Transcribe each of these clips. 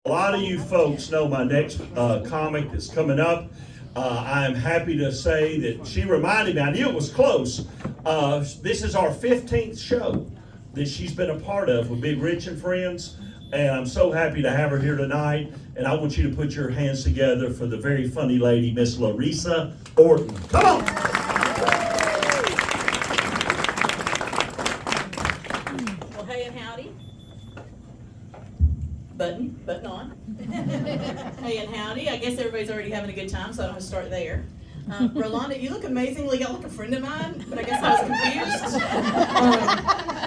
A lot of you folks know my next comic that's coming up. I'm happy to say that she reminded me, I knew it was close. This is our 15th show that she's been a part of with Big Rich and Friends. And I'm so happy to have her here tonight. And I want you to put your hands together for the very funny lady, Miss Larissa Orton. Come on! Well, hey and howdy. Button on. Hey and howdy. I guess everybody's already having a good time, so I don't have to start there. Rolanda, you look amazingly. You look like a friend of mine, but I guess I was confused.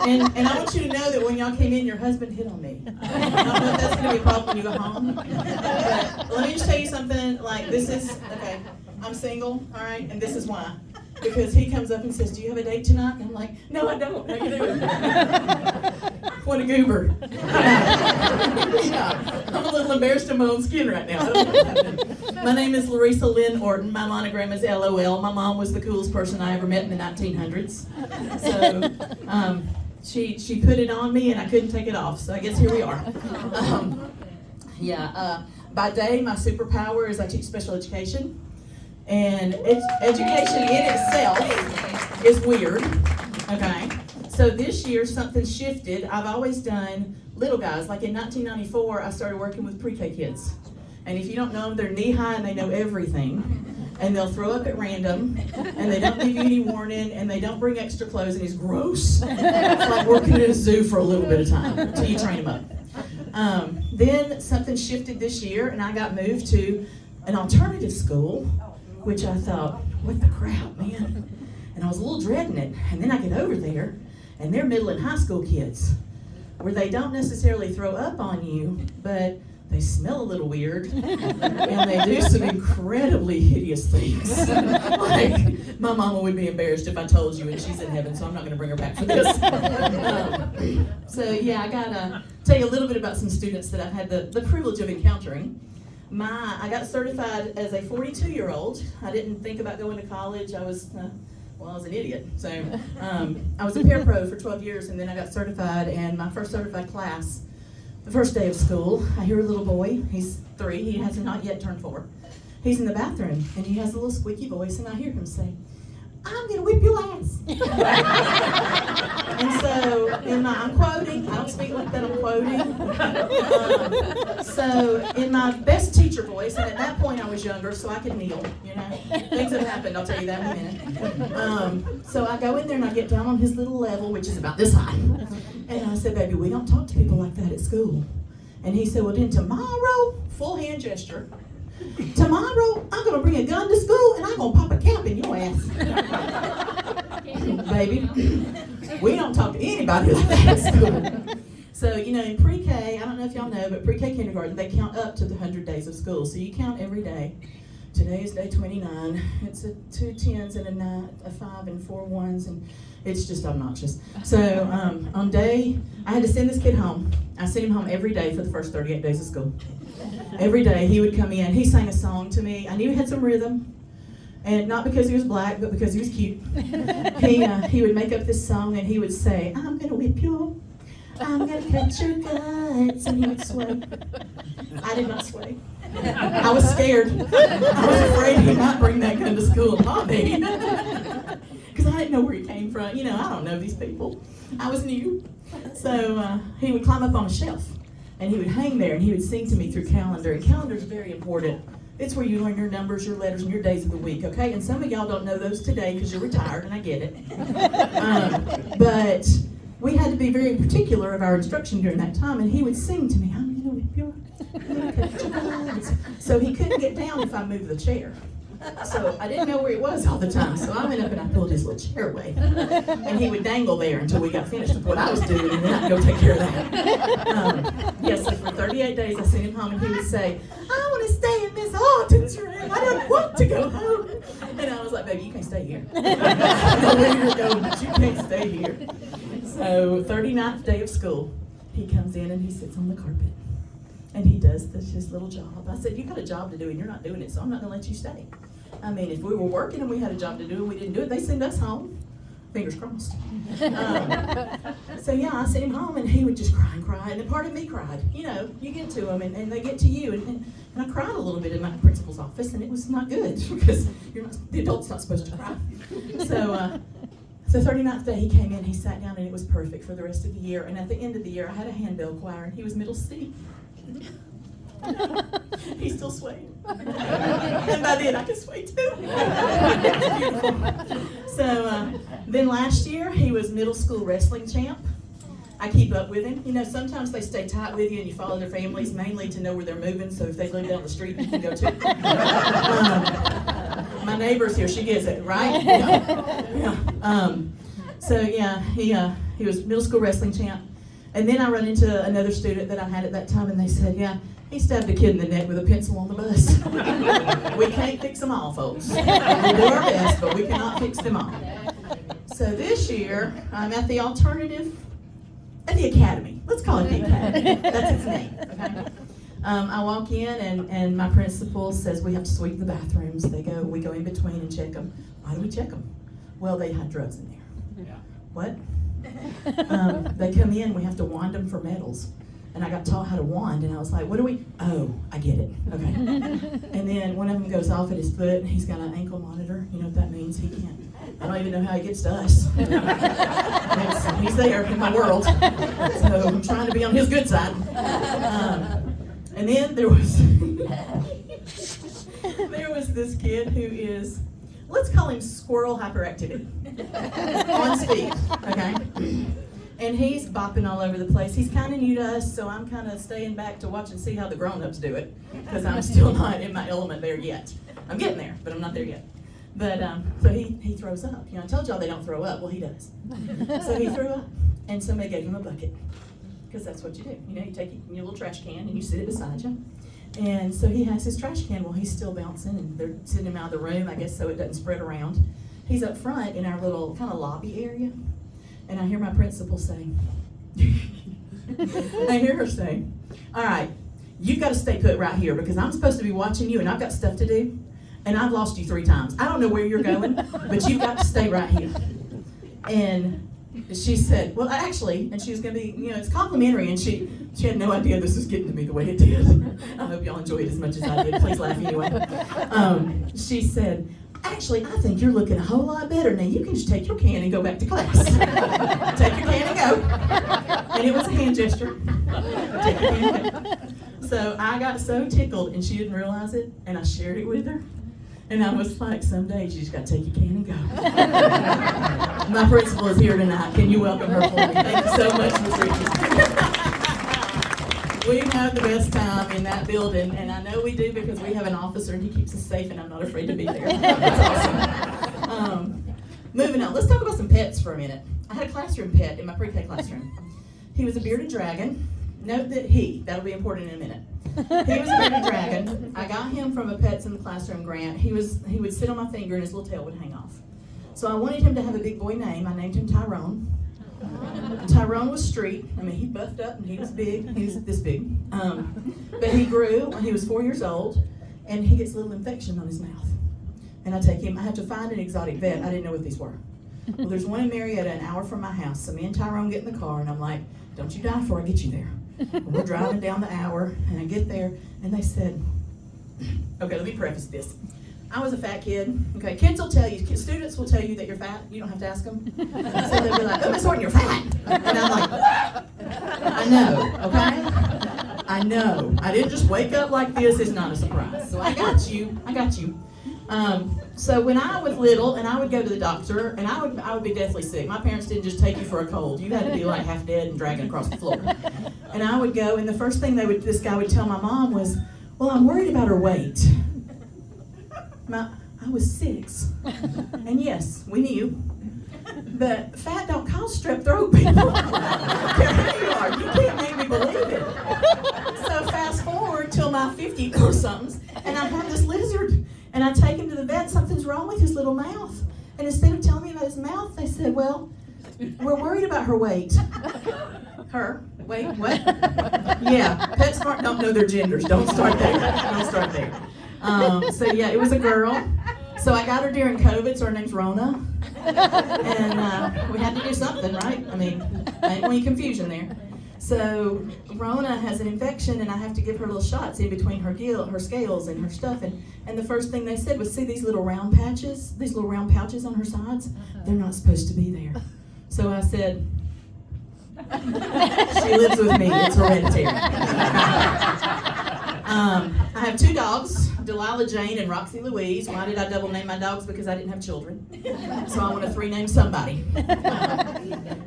And I want you to know that when y'all came in, your husband hit on me. I don't know if that's going to be a problem when you go home. But let me just tell you something. Like, this is, okay, I'm single, all right, and this is why. Because he comes up and says, do you have a date tonight? And I'm like, no, I don't. No, you do. What a goober. Yeah, I'm a little embarrassed in my own skin right now. I don't know what's happening. My name is Larissa Lynn Orton. My monogram is LOL. My mom was the coolest person I ever met in the 1900s. So she put it on me and I couldn't take it off. So I guess here we are. By day, my superpower is I teach special education. And education in itself is weird, okay? So this year, something shifted. I've always done little guys. Like in 1994, I started working with pre-K kids. And if you don't know them, they're knee-high and they know everything. And they'll throw up at random, and they don't give you any warning, and they don't bring extra clothes, and it's gross. It's like working at a zoo for a little bit of time until you train them up. Then something shifted this year, and I got moved to an alternative school, which I thought, what the crap, man? And I was a little dreading it. And then I get over there, and they're middle and high school kids, where they don't necessarily throw up on you, but they smell a little weird, and they do some incredibly hideous things. Like, my mama would be embarrassed if I told you, and she's in heaven, so I'm not going to bring her back for this. So yeah, I got to tell you a little bit about some students that I've had the privilege of encountering. I got certified as a 42-year-old. I didn't think about going to college. I was an idiot. So I was a parapro for 12 years, and then I got certified, and my first certified class, the first day of school, I hear a little boy. He's 3. He has not yet turned 4. He's in the bathroom, and he has a little squeaky voice, and I hear him say, I'm going to whip your ass. And so, I'm quoting, I don't speak like that, I'm quoting. So, in my best teacher voice, and at that point I was younger, so I could kneel, Things have happened, I'll tell you that in a minute. So I go in there and I get down on his little level, which is about this high. And I said, baby, we don't talk to people like that at school. And he said, well, then tomorrow, full hand gesture, tomorrow, I'm going to bring a gun to school and I'm going to pop a cap in your ass. Baby, we don't talk to anybody like that at school. So, in pre-K, I don't know if y'all know, but pre-K kindergarten, they count up to the 100 days of school. So you count every day. Today is day 29. It's 2 10s and a 9, a 5 and 4 1s, and it's just obnoxious. So on day, I had to send this kid home. I sent him home every day for the first 38 days of school. Every day he would come in. He sang a song to me. I knew he had some rhythm, and not because he was black, but because he was cute. He would make up this song, and he would say, I'm gonna whip you. I'm gonna cut your guts, and he would sway. I did not sway. I was scared. I was afraid he might bring that gun to school and pop me. Because I didn't know where he came from. I don't know these people. I was new. So he would climb up on a shelf, and he would hang there, and he would sing to me through calendar. And calendar is very important. It's where you learn your numbers, your letters, and your days of the week, okay? And some of y'all don't know those today because you're retired, and I get it. But we had to be very particular of our instruction during that time, and he would sing to me, I'm going to whip your guts. So he couldn't get down if I moved the chair. So I didn't know where he was all the time, so I went up and I pulled his little chair away. And he would dangle there until we got finished with what I was doing, and then I'd go take care of that. So for 38 days I sent him home, and he would say, I want to stay in Miss Alton's room. I don't want to go home. And I was like, baby, you can't stay here. I know where you're going, but you can't stay here. So 39th day of school, he comes in and he sits on the carpet. And he does his little job. I said, you got a job to do and you're not doing it, so I'm not going to let you stay. I mean, if we were working and we had a job to do and we didn't do it, they send us home. Fingers crossed. So yeah, I sent him home, and he would just cry and cry, and a part of me cried. You know, you get to them, and they get to you, and I cried a little bit in my principal's office, and it was not good because the adult's not supposed to cry. So 39th day he came in, he sat down, and it was perfect for the rest of the year. And at the end of the year, I had a handbell choir, and he was middle C. He still swayed. And by then I could sway too. So then last year he was middle school wrestling champ. I keep up with him. You know, sometimes they stay tight with you and you follow their families mainly to know where they're moving, so if they live down the street you can go too. My neighbor's here, she gets it, right? Yeah. So yeah, he was middle school wrestling champ. And then I run into another student that I had at that time, and they said, yeah, he stabbed a kid in the neck with a pencil on the bus. We can't fix them all, folks. We'll do our best, but we cannot fix them all. So this year, I'm at the Academy. Let's call it the Academy. That's its name. Okay? I walk in, and my principal says we have to sweep the bathrooms. We go in between and check them. Why do we check them? Well, they had drugs in there. Yeah. What? They come in, we have to wand them for medals. And I got taught how to wand, and I was like, what do we, oh, I get it, okay. And then one of them goes off at his foot, and he's got an ankle monitor. You know what that means? He can't, I don't even know how he gets to us. He's there in my world, so I'm trying to be on his good side. And then there was this kid who is, let's call him squirrel hyperactivity, on speed, okay? And he's bopping all over the place. He's kind of new to us, so I'm kind of staying back to watch and see how the grown-ups do it, because I'm still not in my element there yet. I'm getting there, but I'm not there yet. But so he throws up. You know, I told y'all they don't throw up. Well, he does. So he threw up, and somebody gave him a bucket, because that's what you do. You know, you take your little trash can and you sit it beside you. And so he has his trash can while he's still bouncing, and they're sending him out of the room, I guess, so it doesn't spread around. He's up front in our little kind of lobby area. And I hear my principal say, I hear her say, all right, you've got to stay put right here because I'm supposed to be watching you and I've got stuff to do. And I've lost you 3 times. I don't know where you're going, but you've got to stay right here. And she said, well, actually, and she was going to be, you know, it's complimentary. And she had no idea this was getting to me the way it did. I hope y'all enjoyed it as much as I did. Please laugh anyway. She said, actually, I think you're looking a whole lot better now. You can just take your can and go back to class. Take your can and go. And it was a hand gesture. Take your can and go. So I got so tickled, and she didn't realize it, and I shared it with her. And I was like, some days you just got to take your can and go. My principal is here tonight. Can you welcome her for me? Thank you so much, Ms. Richards. We have the best time in that building, and I know we do because we have an officer and he keeps us safe, and I'm not afraid to be there. That's awesome. Moving on, let's talk about some pets for a minute. I had a classroom pet in my pre-K classroom. He was a bearded dragon. Note that that'll be important in a minute. He was a bearded dragon. I got him from a Pets in the Classroom grant. He would sit on my finger and his little tail would hang off. So I wanted him to have a big boy name. I named him Tyrone. Tyrone was street. I mean, he buffed up and he was big. He was this big. But he grew when he was 4 years old, and he gets a little infection on his mouth. And I take him, I had to find an exotic vet. I didn't know what these were. Well, there's one in Marietta, an hour from my house. So me and Tyrone get in the car, and I'm like, don't you die before I get you there. And we're driving down the hour, and I get there, and they said, okay, let me preface this. I was a fat kid. Okay, kids will tell you, students will tell you that you're fat. You don't have to ask them. So they'll be like, oh, Miss Horton, you're fat. And I'm like, I know, okay? I know. I didn't just wake up like this. It's not a surprise. So I got you. So when I was little, and I would go to the doctor, and I would be deathly sick. My parents didn't just take you for a cold. You had to be like half dead and dragging across the floor. And I would go, and the first thing this guy would tell my mom was, well, I'm worried about her weight. I was 6. And yes, we knew. But fat don't cause strep throat, people. There you are. You can't make me believe it. So fast forward till my 50 or something, and I have this lizard, and I take him to the vet. Something's wrong with his little mouth. And instead of telling me about his mouth, they said, well, we're worried about her weight. Her? Wait, what? Yeah, PetSmart don't know their genders. Don't start there. Don't start there. So yeah, it was a girl. So I got her during COVID, so her name's Rona. And we had to do something, right? I mean, ain't any confusion there. So Rona has an infection, and I have to give her little shots in between her scales and her stuff. And the first thing they said was, see these little round patches, these little round pouches on her sides? They're not supposed to be there. So I said, she lives with me, it's hereditary. I have 2 dogs, Delilah Jane and Roxy Louise. Why did I double name my dogs? Because I didn't have children. So I want to 3-name somebody.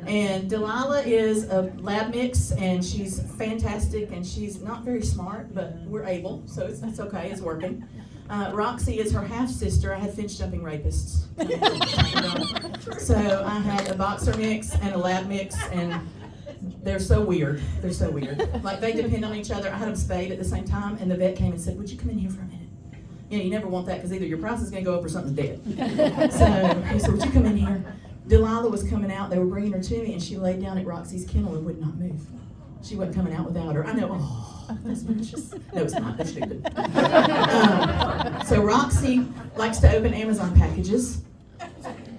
And Delilah is a lab mix, and she's fantastic, and she's not very smart, but we're able, so it's okay, it's working. Roxy is her half-sister. I had finch-jumping rapists. So I had a boxer mix and a lab mix, and they're so weird. They're so weird. Like, they depend on each other. I had them spayed at the same time, and the vet came and said, would you come in here for a minute? You know, you never want that, because either your price is going to go up or something's dead. So he said, would you come in here? Delilah was coming out. They were bringing her to me, and she laid down at Roxy's kennel and would not move. She wasn't coming out without her. I know, oh, that's precious. No, it's not. That's stupid. So Roxy likes to open Amazon packages.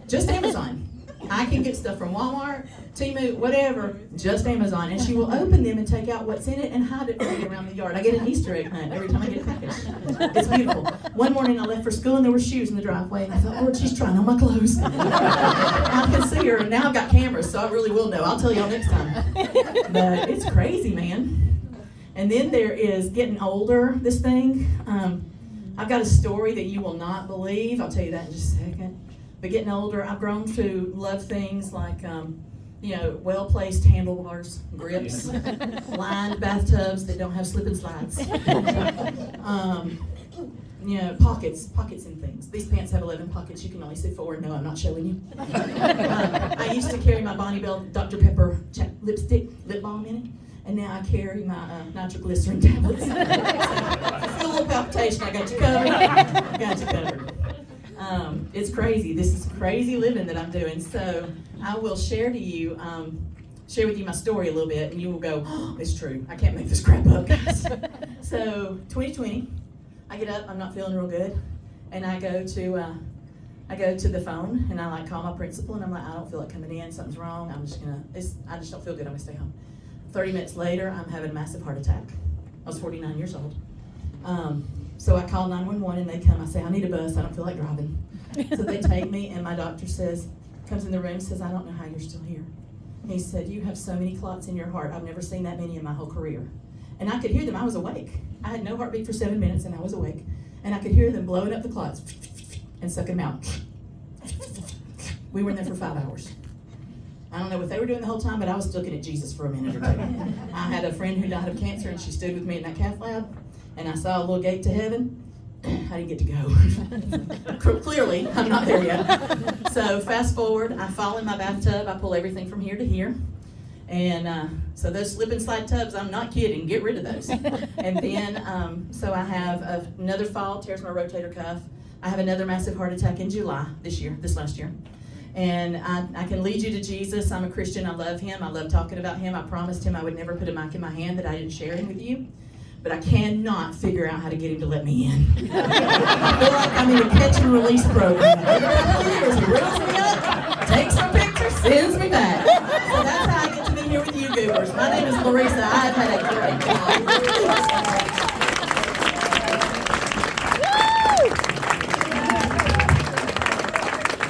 Just Amazon. I can get stuff from Walmart, Temu, whatever, just Amazon. And she will open them and take out what's in it and hide it for me around the yard. I get an Easter egg hunt every time I get a package. It's beautiful. One morning I left for school and there were shoes in the driveway. And I thought, Lord, she's trying on my clothes. I can see her. And now I've got cameras, so I really will know. I'll tell y'all next time. But it's crazy, man. And then there is getting older, this thing. I've got a story that you will not believe. I'll tell you that in just a second. But getting older, I've grown to love things like, well-placed handlebars, grips, lined bathtubs that don't have slip and slides. Pockets and things. These pants have 11 pockets. You can only see 4. No, I'm not showing you. I used to carry my Bonnie Bell Dr. Pepper lip balm in it. And now I carry my nitroglycerin tablets. So, if you feel a little palpitation, I got you covered. Got you covered. It's crazy. This is crazy living that I'm doing. So I will share with you my story a little bit, and you will go, oh, it's true. I can't make this crap up, guys. So 2020, I get up. I'm not feeling real good, and I go to the phone, and I call my principal, and I'm like, I don't feel like coming in. Something's wrong. I just don't feel good. I'm gonna stay home. 30 minutes later, I'm having a massive heart attack. I was 49 years old. So I call 911 and they come. I say, I need a bus. I don't feel like driving. So they take me, and my doctor comes in the room and says, I don't know how you're still here. He said, you have so many clots in your heart. I've never seen that many in my whole career. And I could hear them. I was awake. I had no heartbeat for 7 minutes, and I was awake. And I could hear them blowing up the clots and sucking them out. We were in there for 5 hours. I don't know what they were doing the whole time, but I was looking at Jesus for a minute or two. I had a friend who died of cancer, and she stood with me in that cath lab, and I saw a little gate to heaven. I didn't get to go. Clearly, I'm not there yet. So fast forward, I fall in my bathtub. I pull everything from here to here. And so those slip and slide tubs, I'm not kidding, get rid of those. And then, so I have another fall, tears my rotator cuff. I have another massive heart attack in July this last year. And I can lead you to Jesus. I'm a Christian. I love him. I love talking about him. I promised him I would never put a mic in my hand that I didn't share him with you. But I cannot figure out how to get him to let me in. I feel like I'm in a catch and release program. Every couple of years, he reels me up, takes some pictures, sends me back. So that's how I get to be here with you goobers. My name is Larissa. I've had a great time.